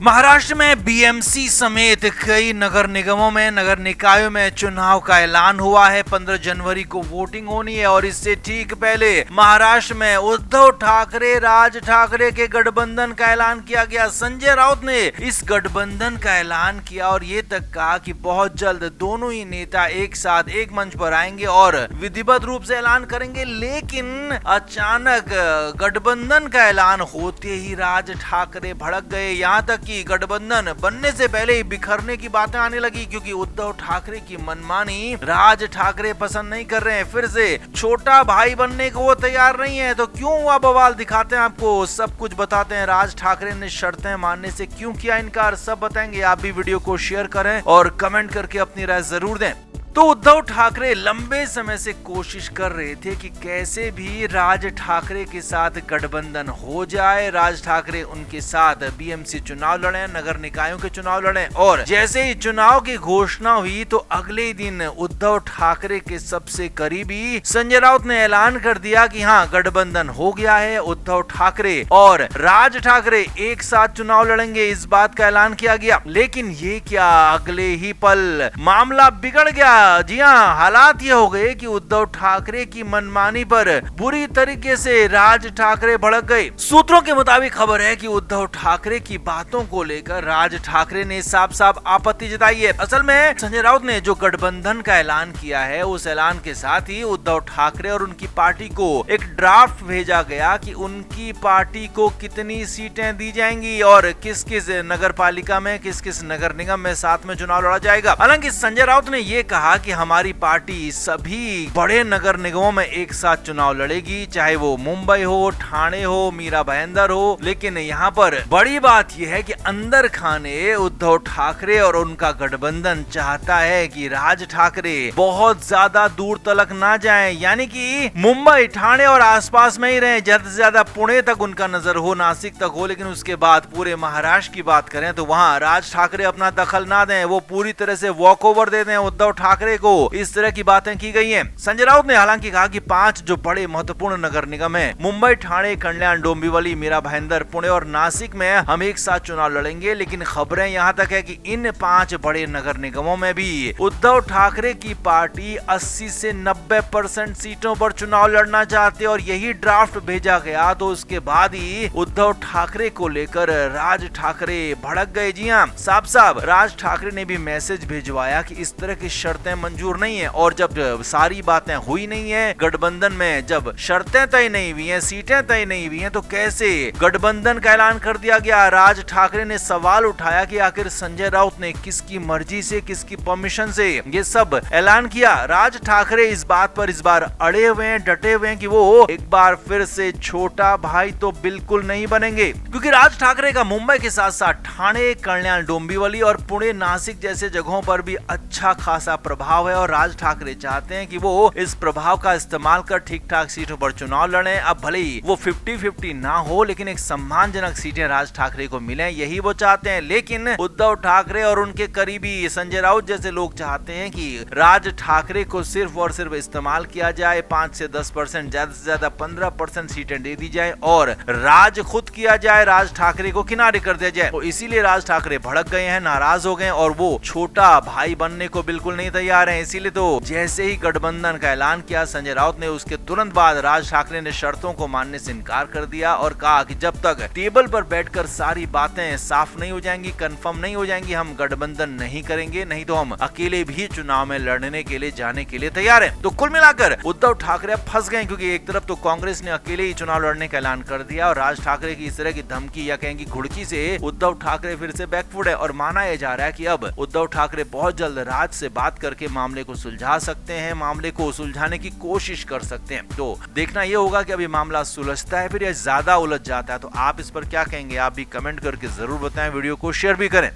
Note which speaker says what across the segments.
Speaker 1: महाराष्ट्र में बीएमसी समेत कई नगर निगमों में नगर निकायों में चुनाव का ऐलान हुआ है। 15 जनवरी को वोटिंग होनी है और इससे ठीक पहले महाराष्ट्र में उद्धव ठाकरे राज ठाकरे के गठबंधन का ऐलान किया गया। संजय राउत ने इस गठबंधन का ऐलान किया और ये तक कहा कि बहुत जल्द दोनों ही नेता एक साथ एक मंच पर आएंगे और विधिवत रूप से ऐलान करेंगे। लेकिन अचानक गठबंधन का ऐलान होते ही राज ठाकरे भड़क गए। यहाँ तक कि गठबंधन बनने से पहले ही बिखरने की बातें आने लगी, क्योंकि उद्धव ठाकरे की मनमानी राज ठाकरे पसंद नहीं कर रहे हैं। फिर से छोटा भाई बनने को वो तैयार नहीं है। तो क्यों हुआ बवाल, दिखाते हैं आपको, सब कुछ बताते हैं। राज ठाकरे ने शर्तें मानने से क्यों किया इनकार, सब बताएंगे। आप भी वीडियो को शेयर करें और कमेंट करके अपनी राय जरूर दें। तो उद्धव ठाकरे लंबे समय से कोशिश कर रहे थे कि कैसे भी राज ठाकरे के साथ गठबंधन हो जाए, राज ठाकरे उनके साथ बीएमसी चुनाव लड़े, नगर निकायों के चुनाव लड़े। और जैसे ही चुनाव की घोषणा हुई तो अगले दिन उद्धव ठाकरे के सबसे करीबी संजय राउत ने ऐलान कर दिया कि हाँ, गठबंधन हो गया है, उद्धव ठाकरे और राज ठाकरे एक साथ चुनाव लड़ेंगे, इस बात का ऐलान किया गया। लेकिन ये क्या, अगले ही पल मामला बिगड़ गया। जी हाँ, हालात ये हो गए कि उद्धव ठाकरे की मनमानी पर बुरी तरीके से राज ठाकरे भड़क गए। सूत्रों के मुताबिक खबर है कि उद्धव ठाकरे की बातों को लेकर राज ठाकरे ने साफ साफ आपत्ति जताई है। असल में संजय राउत ने जो गठबंधन का ऐलान किया है, उस ऐलान के साथ ही उद्धव ठाकरे और उनकी पार्टी को एक ड्राफ्ट भेजा गया कि उनकी पार्टी को कितनी सीटें दी जाएंगी और किस किस नगर पालिका में, किस किस नगर निगम में साथ में चुनाव लड़ा जाएगा। हालांकि संजय राउत ने यह कहा कि हमारी पार्टी सभी बड़े नगर निगमों में एक साथ चुनाव लड़ेगी, चाहे वो मुंबई हो, ठाणे हो, मीरा भाईंदर हो। लेकिन यहाँ पर बड़ी बात यह है कि अंदर खाने उद्धव ठाकरे और उनका गठबंधन चाहता है कि राज ठाकरे बहुत ज्यादा दूर तलक ना जाएं, यानी कि मुंबई, ठाणे और आसपास में ही रहे, ज्यादा से ज्यादा पुणे तक उनका नजर हो, नासिक तक हो। लेकिन उसके बाद पूरे महाराष्ट्र की बात करें तो वहाँ राज ठाकरे अपना दखल ना दें, वो पूरी तरह से वॉक ओवर दे दें उद्धव ठाकरे को। इस तरह की बातें की गई हैं। संजय राउत ने हालांकि कहा कि 5 जो बड़े महत्वपूर्ण नगर निगम हैं, मुंबई, ठाणे, कल्याण, डोंबिवली, मीरा भाईंदर, पुणे और नासिक में हम एक साथ चुनाव लड़ेंगे। लेकिन खबरें यहां तक है कि इन 5 बड़े नगर निगमों में भी उद्धव ठाकरे की पार्टी 80 से 90% सीटों पर चुनाव लड़ना चाहते और यही ड्राफ्ट भेजा गया। तो उसके बाद ही उद्धव ठाकरे को लेकर राज ठाकरे भड़क गए। जी हाँ, साफ साफ राज ठाकरे ने भी मैसेज भिजवाया कि इस तरह की शर्तें मंजूर नहीं है। और जब सारी बातें हुई नहीं है गठबंधन में, जब शर्तें तय नहीं हुई हैं, सीटें तय नहीं हुई हैं, तो कैसे गठबंधन का ऐलान कर दिया गया। राज ठाकरे ने सवाल उठाया कि आखिर संजय राउत ने किसकी मर्जी से, किसकी परमिशन से ये सब ऐलान किया। राज ठाकरे इस बात पर इस बार अड़े हुए हैं, डटे हुए हैं कि वो एक बार फिर से छोटा भाई तो बिल्कुल नहीं बनेंगे, क्योंकि राज ठाकरे का मुंबई के साथ साथ ठाणे, कल्याण, डोंबिवली और पुणे, नासिक जैसे जगहों पर भी अच्छा खासा प्रभाव है और राज ठाकरे चाहते हैं कि वो इस प्रभाव का इस्तेमाल कर ठीक ठाक सीटों पर चुनाव लड़ें। अब भले ही वो 50-50 ना हो, लेकिन एक सम्मानजनक सीटें राज ठाकरे को मिलें, यही वो चाहते हैं। लेकिन उद्धव ठाकरे और उनके करीबी संजय राउत जैसे लोग चाहते हैं कि राज ठाकरे को सिर्फ और सिर्फ इस्तेमाल किया जाए, 5 से 10%, ज्यादा से ज्यादा 15% सीटें दे दी जाए और राज खुद किया जाए, राज ठाकरे को किनारे कर दिया जाए। तो इसीलिए राज ठाकरे भड़क गए हैं, नाराज हो गए और वो छोटा भाई बनने को बिल्कुल नहीं तैयार है। इसीलिए तो जैसे ही गठबंधन का ऐलान किया संजय राउत ने, उसके तुरंत बाद राज ठाकरे ने शर्तों को मानने से इनकार कर दिया और कहा कि जब तक टेबल पर बैठकर सारी बातें साफ नहीं हो जाएंगी, कंफर्म नहीं हो जाएंगी, हम गठबंधन नहीं करेंगे, नहीं तो हम अकेले भी चुनाव में लड़ने के लिए, जाने के लिए तैयार हैं। तो कुल मिलाकर उद्धव ठाकरे फंस गए, क्योंकि एक तरफ तो कांग्रेस ने अकेले ही चुनाव लड़ने का ऐलान कर दिया और राज ठाकरे की इस तरह की धमकी या कहेंगी घुड़की से उद्धव ठाकरे फिर से बैकफुट है। और माना यह जा रहा है कि अब उद्धव ठाकरे बहुत जल्द राज से बात करके मामले को सुलझा सकते हैं, मामले को सुलझाने की कोशिश कर सकते हैं। तो देखना यह होगा कि अभी मामला सुलझता है फिर या ज्यादा उलझ जाता है। तो आप इस पर क्या कहेंगे, आप भी कमेंट करके जरूर बताएं, वीडियो को शेयर भी करें।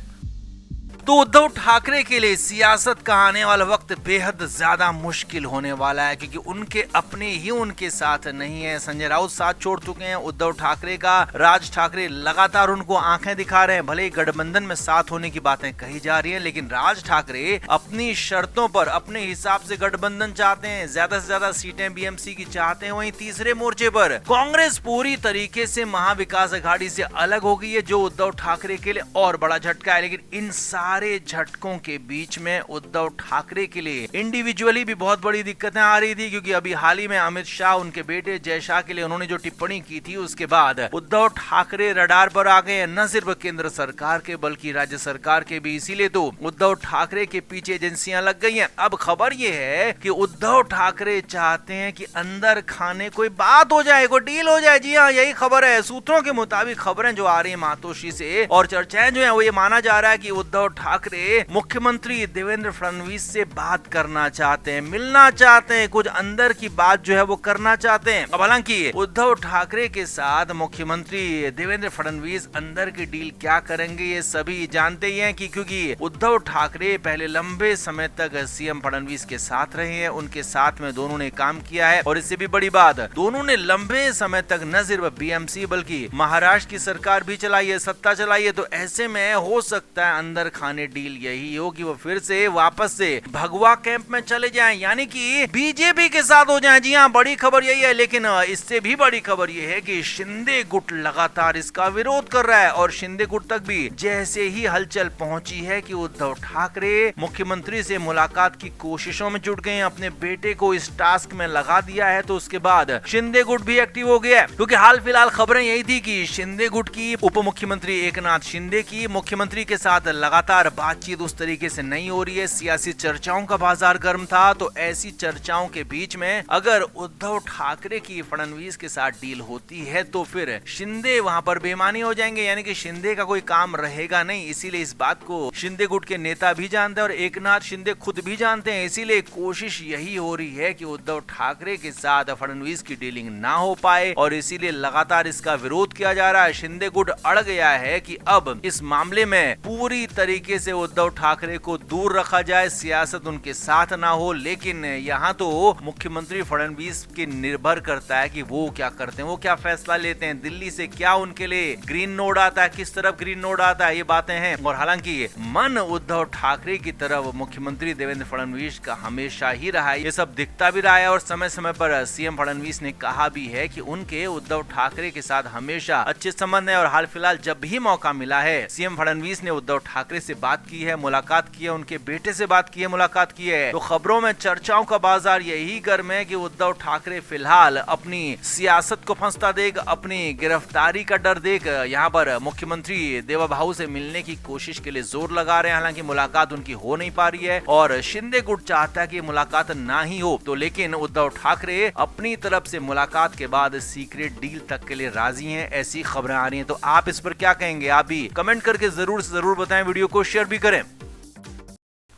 Speaker 1: तो उद्धव ठाकरे के लिए सियासत का आने वाला वक्त बेहद ज्यादा मुश्किल होने वाला है, क्योंकि उनके अपने ही उनके साथ नहीं है। संजय राउत साथ छोड़ चुके हैं उद्धव ठाकरे का, राज ठाकरे लगातार उनको आंखें दिखा रहे हैं। भले ही गठबंधन में साथ होने की बातें कही जा रही हैं, लेकिन राज ठाकरे अपनी शर्तों पर अपने हिसाब से गठबंधन चाहते हैं, ज्यादा से ज्यादा सीटें बीएमसी की चाहते हैं। वहीं तीसरे मोर्चे पर कांग्रेस पूरी तरीके से महाविकास अघाड़ी से अलग हो गई है, जो उद्धव ठाकरे के लिए और बड़ा झटका है। लेकिन इन सारे झटकों के बीच में उद्धव ठाकरे के लिए इंडिविजुअली भी बहुत बड़ी दिक्कतें आ रही थी, क्योंकि अभी हाल ही में अमित शाह उनके बेटे जय शाह के लिए उन्होंने जो टिप्पणी की थी, उसके बाद उद्धव ठाकरे रडार पर आ गए, न सिर्फ केंद्र सरकार के बल्कि राज्य सरकार के भी। इसीलिए तो उद्धव ठाकरे के पीछे एजेंसियां लग गई हैं। अब खबर यह है कि उद्धव ठाकरे चाहते हैं कि अंदर खाने कोई बात हो जाए, कोई डील हो जाए। जी हाँ, यही खबर है। सूत्रों के मुताबिक खबरें जो आ रही है मातोश्री से और चर्चाएं जो है वो ये माना जा रहा है कि उद्धव ठाकरे मुख्यमंत्री देवेंद्र फडणवीस से बात करना चाहते हैं, मिलना चाहते हैं, कुछ अंदर की बात जो है वो करना चाहते हैं। अब हालांकि उद्धव ठाकरे के साथ मुख्यमंत्री देवेंद्र फडणवीस अंदर की डील क्या करेंगे ये सभी जानते ही हैं, कि क्योंकि उद्धव ठाकरे पहले लंबे समय तक सीएम फडणवीस के साथ रहे हैं, उनके साथ में दोनों ने काम किया है। और इससे भी बड़ी बात, दोनों ने लंबे समय तक न सिर्फ बीएमसी बल्कि महाराष्ट्र की सरकार भी चलाई है, सत्ता चलाई है। तो ऐसे में हो सकता है अंदर खाने डील यही हो कि वो फिर से वापस से भगवा कैंप में चले जाएं, यानी कि बीजेपी के साथ हो जाएं। जी हाँ, बड़ी खबर यही है। लेकिन इससे भी बड़ी खबर यह है कि शिंदे गुट लगातार इसका विरोध कर रहा है, और शिंदे गुट तक भी जैसे ही हलचल पहुंची है कि उद्धव ठाकरे मुख्यमंत्री से मुलाकात की कोशिशों में जुट गए हैं, अपने बेटे को इस टास्क में लगा दिया है, तो उसके बाद शिंदे गुट भी एक्टिव हो गया है। क्योंकि हाल फिलहाल खबरें यही थी कि शिंदे गुट की उप मुख्यमंत्री एकनाथ शिंदे की मुख्यमंत्री के साथ लगातार बातचीत उस तरीके से नहीं हो रही है, सियासी चर्चाओं का बाजार गर्म था। तो ऐसी चर्चाओं के बीच में अगर उद्धव ठाकरे की फडणवीस के साथ डील होती है तो फिर शिंदे वहां पर बेईमानी हो जाएंगे, यानी कि शिंदे का कोई काम रहेगा नहीं। इसीलिए इस बात को शिंदे गुट के नेता भी जानते हैं और एकनाथ शिंदे खुद भी जानते हैं। इसीलिए कोशिश यही हो रही है कि उद्धव ठाकरे के साथ फडणवीस की डीलिंग ना हो पाए, और इसीलिए लगातार इसका विरोध किया जा रहा है। शिंदे गुट अड़ गया है कि अब इस मामले में पूरी तरीके से उद्धव ठाकरे को दूर रखा जाए, सियासत उनके साथ ना हो। लेकिन यहाँ तो मुख्यमंत्री फडणवीस के निर्भर करता है कि वो क्या करते हैं, वो क्या फैसला लेते हैं, दिल्ली से क्या उनके लिए ग्रीन नोड आता है, किस तरफ ग्रीन नोड आता है, ये बातें हैं। और हालांकि मन उद्धव ठाकरे की तरफ मुख्यमंत्री देवेंद्र फडणवीस का हमेशा ही रहा है, ये सब दिखता भी रहा है। और समय समय पर सीएम फडणवीस ने कहा भी है कि उनके उद्धव ठाकरे के साथ हमेशा अच्छे संबंध है। और हाल फिलहाल जब भी मौका मिला है, सीएम फडणवीस ने उद्धव ठाकरे से बात की है, मुलाकात की है, उनके बेटे से बात की है, मुलाकात की है। तो खबरों में चर्चाओं का बाजार यही गर्म है कि उद्धव ठाकरे फिलहाल अपनी सियासत को फंसता देख, अपनी गिरफ्तारी का डर देख यहाँ पर मुख्यमंत्री देवाभाऊ से मिलने की कोशिश के लिए जोर लगा रहे हैं। हालांकि मुलाकात उनकी हो नहीं पा रही है और शिंदे गुट चाहता है कि मुलाकात ना ही हो। तो लेकिन उद्धव ठाकरे अपनी तरफ से मुलाकात के बाद सीक्रेट डील तक के लिए राजी हैं, ऐसी खबरें आ रही हैं। तो आप इस पर क्या कहेंगे? आप भी कमेंट करके जरूर से जरूर बताएं, वीडियो को शेयर भी करें।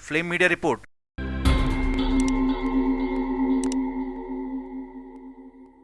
Speaker 1: Flame media report.